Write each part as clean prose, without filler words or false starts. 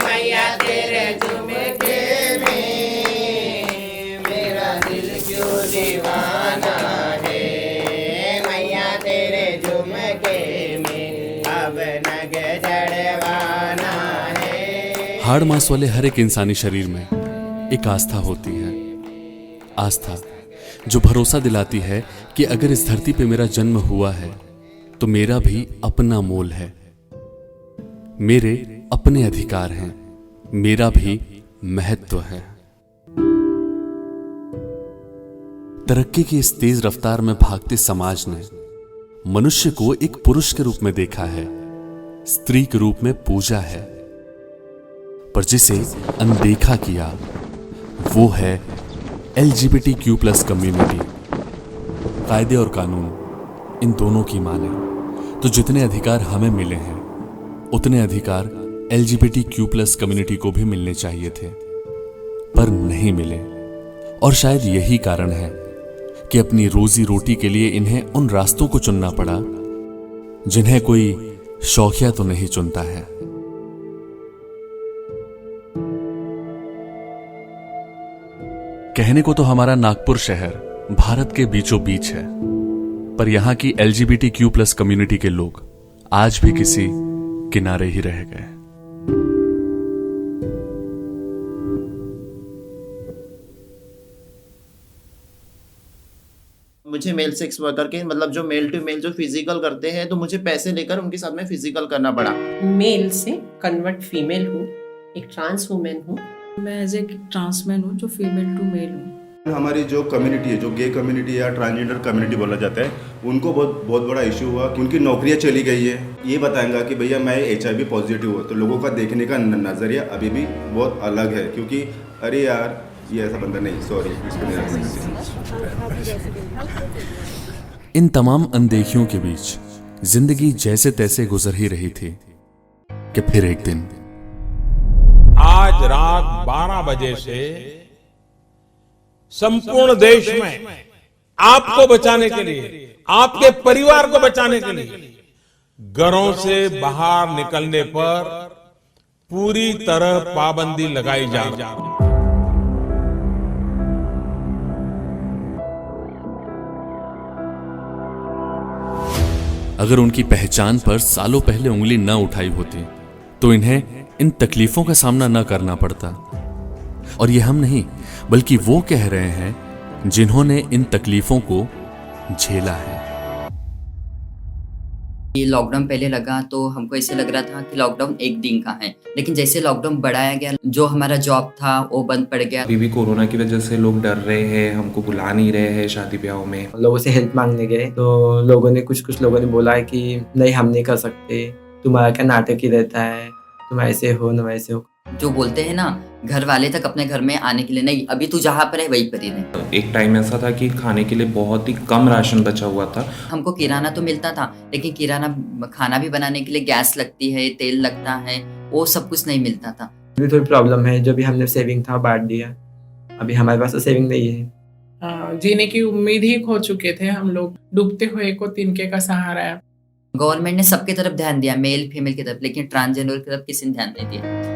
मैया तेरे झुमके में मेरा दिल क्यों दीवाना है, मैया तेरे झुमके में अब नग जड़वाना है। हाड़ मांस वाले हर एक इंसानी शरीर में एक आस्था होती है, आस्था जो भरोसा दिलाती है कि अगर इस धरती पे मेरा जन्म हुआ है तो मेरा भी अपना मोल है, मेरे अपने अधिकार हैं, मेरा भी महत्व है। तरक्की की इस तेज रफ्तार में भागते समाज ने मनुष्य को एक पुरुष के रूप में देखा है, स्त्री के रूप में पूजा है, पर जिसे अनदेखा किया वो है LGBTQ+ कम्युनिटी। कायदे और कानून इन दोनों की माने तो जितने अधिकार हमें मिले हैं उतने अधिकार LGBTQ+ कम्युनिटी को भी मिलने चाहिए थे, पर नहीं मिले। और शायद यही कारण है कि अपनी रोजी रोटी के लिए इन्हें उन रास्तों को चुनना पड़ा जिन्हें कोई शौकिया तो नहीं चुनता है। कहने को तो हमारा नागपुर शहर भारत के बीचों बीच है, पर यहां की LGBTQ+ कम्युनिटी के लोग आज भी किसी किनारे ही रह गए। मुझे मेल सेक्स वर्कर के मतलब जो मेल टू मेल जो फिजिकल करते हैं तो मुझे पैसे लेकर उनके साथ में फिजिकल करना पड़ा। मेल से कन्वर्ट फीमेल हूँ, एक ट्रांस वुमेन हूँ। मैं एज ए ट्रांसमैन हूँ जो फीमेल टू मेल हूँ। हमारी जो कम्युनिटी है, जो गे कम्युनिटी या ट्रांसजेंडर कम्युनिटी बोला जाता है, उनको बहुत बड़ा इशू हुआ कि उनकी नौकरियां चली गई है। ये बताएंगा कि भैया मैं HIV पॉजिटिव हूँ, तो लोगों का देखने का नज़रिया अभी भी बहुत अलग है, क्योंकि अरे यार ये ऐसा बंदा नहीं, सॉरी इसको नहीं रख सकते। इन तमाम अनदेखियों के बीच जिंदगी जैसे तैसे गुजर ही रही थी कि फिर एक दिन आज रात 12 बजे से संपूर्ण देश में आपको बचाने के लिए, आपके परिवार को बचाने के लिए घरों से बाहर निकलने पर पूरी तरह पाबंदी लगाई जा रही है। अगर उनकी पहचान पर सालों पहले उंगली न उठाई होती तो इन्हें इन तकलीफों का सामना न करना पड़ता। और ये हम नहीं बल्कि वो कह रहे हैं जिन्होंने इन तकलीफों को झेला है। ये लॉकडाउन पहले लगा तो हमको ऐसे लग रहा था कि लॉकडाउन एक दिन का है, लेकिन जैसे लॉकडाउन बढ़ाया गया, जो हमारा जॉब था वो बंद पड़ गया। अभी भी कोरोना की वजह से लोग डर रहे हैं, हमको बुला नहीं रहे हैं शादी ब्याहों में। लोगों से हेल्प मांगने गए तो लोगों ने कुछ लोगों ने बोला है कि नहीं हम नहीं कर सकते, तुम्हारा क्या नाटक ही रहता है, तुम ऐसे हो न वैसे हो। जो बोलते हैं ना घर वाले तक अपने घर में आने के लिए, नहीं अभी तू जहाँ पर है वहीं पर ही रहे। एक टाइम ऐसा था कि खाने के लिए बहुत ही कम राशन बचा हुआ था। हमको किराना तो मिलता था, लेकिन किराना खाना भी बनाने के लिए गैस लगती है, तेल लगता है, वो सब कुछ नहीं मिलता था। अभी थोड़ी प्रॉब्लम है, जो भी हमने सेविंग था बांट दिया, अभी हमारे पास तो सेविंग नहीं है। जीने की उम्मीद ही खो चुके थे हम लोग, डूबते हुए को तिनके का सहारा है। गवर्नमेंट ने सबके तरफ ध्यान दिया, मेल फीमेल की तरफ, लेकिन ट्रांसजेंडर की तरफ किसी ने ध्यान नहीं दिया।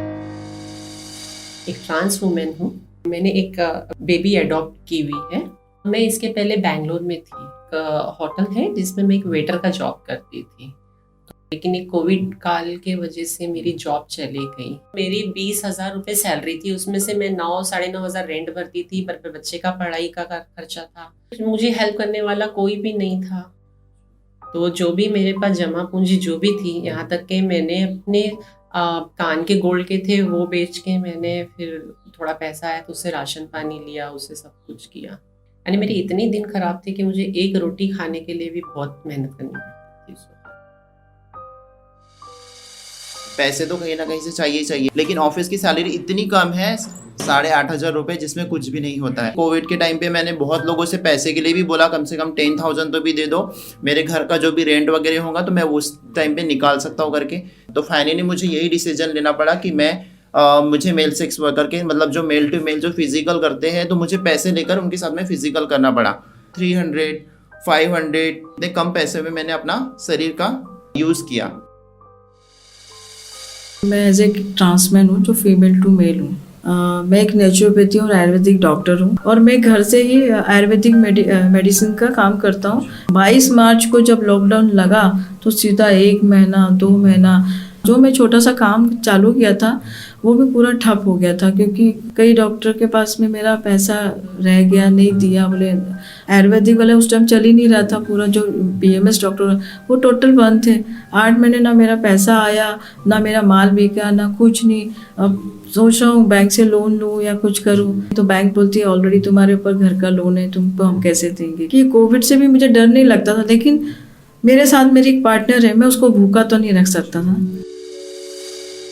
एक ट्रांस वुमेन हूँ, मैंने एक बेबी अडॉप्ट की हुई है। मैं इसके पहले बैंगलोर में थी, होटल है जिसमें मैं एक वेटर का जॉब करती थी, लेकिन एक कोविड काल के वजह से मेरी जॉब चली गई। मेरी 20,000 रुपये सैलरी थी, उसमें से मैं 9-9,500 रेंट भरती थी, पर बच्चे का पढ़ाई का खर्चा था। मुझे हेल्प करने वाला कोई भी नहीं था, तो जो भी मेरे पास जमा पूंजी जो भी थी, यहाँ तक कि मैंने अपने कान के गोल्ड के थे वो बेच के मैंने फिर थोड़ा पैसा आया तो उससे राशन पानी लिया, उससे सब कुछ किया। यानी मेरी इतनी दिन खराब थी कि मुझे एक रोटी खाने के लिए भी बहुत मेहनत करनी पड़ती थी। पैसे तो कहीं ना कहीं से चाहिए, लेकिन ऑफिस की सैलरी इतनी कम है, 8,500 रुपए, जिसमें कुछ भी नहीं होता है। कोविड के टाइम पे मैंने बहुत लोगों से पैसे के लिए भी बोला, कम से कम 10,000 तो भी दे दो, मेरे घर का जो भी रेंट वगैरह होगा तो मैं उस टाइम पे निकाल सकता हूँ करके। तो फाइनली मुझे यही डिसीजन लेना पड़ा कि मैं मुझे मेल सेक्स वर्कर के मतलब जो मेल टू मेल जो फिजिकल करते हैं तो मुझे पैसे लेकर उनके साथ में फिजिकल करना पड़ा। 300, 500 इतने कम पैसे में मैंने अपना शरीर का यूज़ किया। मैं एज ए ट्रांसमैन हूँ जो फीमेल टू मेल हूँ। मैं एक नेचुरोपैथी और आयुर्वेदिक डॉक्टर हूँ और मैं घर से ही आयुर्वेदिक मेडिसिन का काम करता हूँ। 22 मार्च को जब लॉकडाउन लगा तो सीधा 1 महीना 2 महीना जो मैं छोटा सा काम चालू किया था वो भी पूरा ठप हो गया था, क्योंकि कई डॉक्टर के पास में मेरा पैसा रह गया, नहीं दिया, बोले आयुर्वेदिक वाले उस टाइम चल ही नहीं रहा था। पूरा जो बीएमएस डॉक्टर वो टोटल बंद थे। 8 महीने ना मेरा पैसा आया, ना मेरा माल बिका, ना कुछ नहीं। अब सोच रहा हूँ बैंक से लोन लूँ या कुछ करूँ, तो बैंक बोलती है ऑलरेडी तुम्हारे ऊपर घर का लोन है, तुमको हम कैसे देंगे। कि कोविड से भी मुझे डर नहीं लगता था, लेकिन मेरे साथ मेरी एक पार्टनर है, मैं उसको भूखा तो नहीं रख सकता था।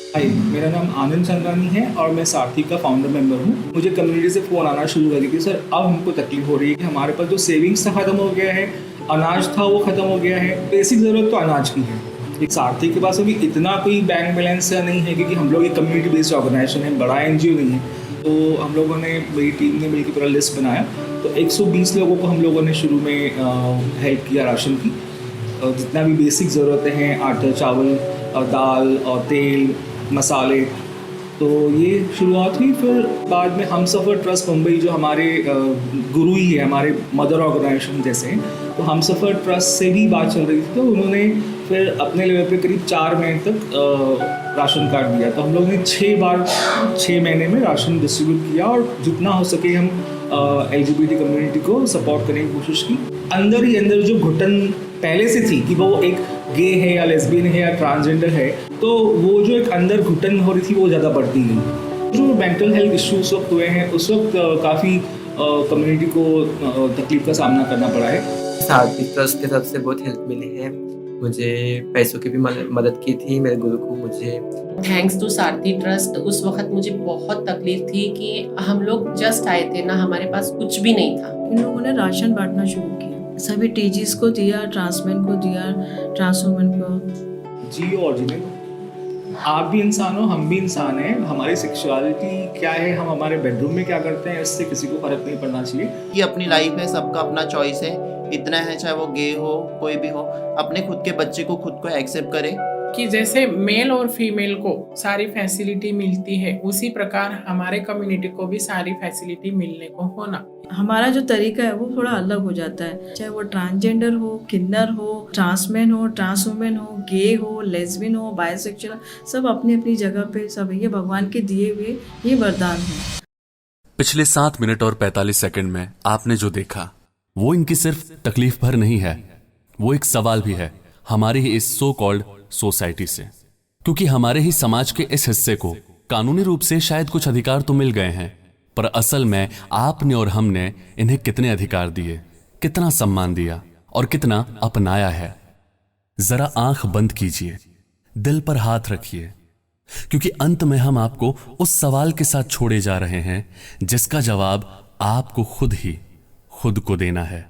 हाय, मेरा नाम आनंद चंद्रानी है और मैं सारथी का फाउंडर मेंबर हूँ। मुझे कम्युनिटी से फ़ोन आना शुरू कर कि सर अब हमको तकलीफ हो रही है कि हमारे पास जो सेविंग्स था ख़त्म हो गया है, अनाज था वो ख़त्म हो गया है। बेसिक ज़रूरत तो अनाज की है। एक सारथी के पास अभी इतना कोई बैंक बैलेंस नहीं है, क्योंकि हम लोग एक कम्युनिटी बेस्ड ऑर्गेनाइजेशन है, बड़ा NGO नहीं है। तो हम लोगों ने, मेरी टीम ने मिलकर पूरा लिस्ट बनाया, तो 120 लोगों को हम लोगों ने शुरू में हेल्प किया राशन की। जितना भी बेसिक ज़रूरतें हैं, आटा, चावल, दाल और तेल, मसाले, तो ये शुरुआत हुई। फिर बाद में हमसफ़र ट्रस्ट मुंबई जो हमारे गुरु ही है, हमारे मदर ऑर्गेनाइजेशन जैसे, तो हमसफ़र ट्रस्ट से भी बात चल रही थी, तो उन्होंने फिर अपने लेवल पे करीब 4 महीने तक राशन कार्ड दिया। तो हम लोग ने 6 बार 6 महीने में राशन डिस्ट्रीब्यूट किया और जितना हो सके हम LGBT कम्युनिटी को सपोर्ट करने की कोशिश की। अंदर ही अंदर जो घुटन पहले से थी कि वो एक गे है या लेस्बियन है या ट्रांसजेंडर है, तो वो जो एक अंदर घुटन हो रही थी वो ज़्यादा बढ़ती गई। जो मेंटल हेल्थ इश्यूज उस वक्त हुए हैं, उस वक्त काफ़ी कम्युनिटी को तकलीफ का सामना करना पड़ा है। सारथी ट्रस्ट की तरफ से बहुत हेल्प मिली है। मुझे पैसों की भी मदद की थी मेरे गुरु को। मुझे थैंक्स टू सारथी ट्रस्ट। उस वक्त मुझे बहुत तकलीफ थी कि हम लोग जस्ट आए थे ना, हमारे पास कुछ भी नहीं था। इन लोगों ने राशन बांटना शुरू किया, सभी टीजीज को दिया, ट्रांसमैन को दिया, ट्रांसवुमेन को। जी और जी, आप भी इंसान हो, हम भी इंसान हैं। हमारी सेक्सुअलिटी क्या है, हम हमारे बेडरूम में क्या करते हैं, इससे किसी को फर्क नहीं पड़ना चाहिए। ये अपनी लाइफ है, सबका अपना चॉइस है। इतना है, चाहे वो गे हो, कोई भी हो, अपने खुद के बच्चे को खुद को एक्सेप्ट करे। कि जैसे मेल और फीमेल को सारी फैसिलिटी मिलती है, उसी प्रकार हमारे कम्युनिटी को भी सारी फैसिलिटी मिलने को होना। हमारा जो तरीका है वो थोड़ा अलग हो जाता है, चाहे वो ट्रांसजेंडर हो, किन्नर हो, ट्रांसमैन हो, ट्रांसवुमेन हो, गे हो, लेस्बियन हो, बायोसेक्सुअल, सब अपनी अपनी जगह पे सब है। ये भगवान के दिए हुए ये वरदान है। पिछले 7 मिनट और 45 सेकंड में आपने जो देखा वो इनकी सिर्फ तकलीफ भर नहीं है, वो एक सवाल भी है हमारी ही इस सो कॉल्ड सोसाइटी से। क्योंकि हमारे ही समाज के इस हिस्से को कानूनी रूप से शायद कुछ अधिकार तो मिल गए हैं, पर असल में आपने और हमने इन्हें कितने अधिकार दिए, कितना सम्मान दिया और कितना अपनाया है। जरा आंख बंद कीजिए, दिल पर हाथ रखिए, क्योंकि अंत में हम आपको उस सवाल के साथ छोड़े जा रहे हैं जिसका जवाब आपको खुद को देना है।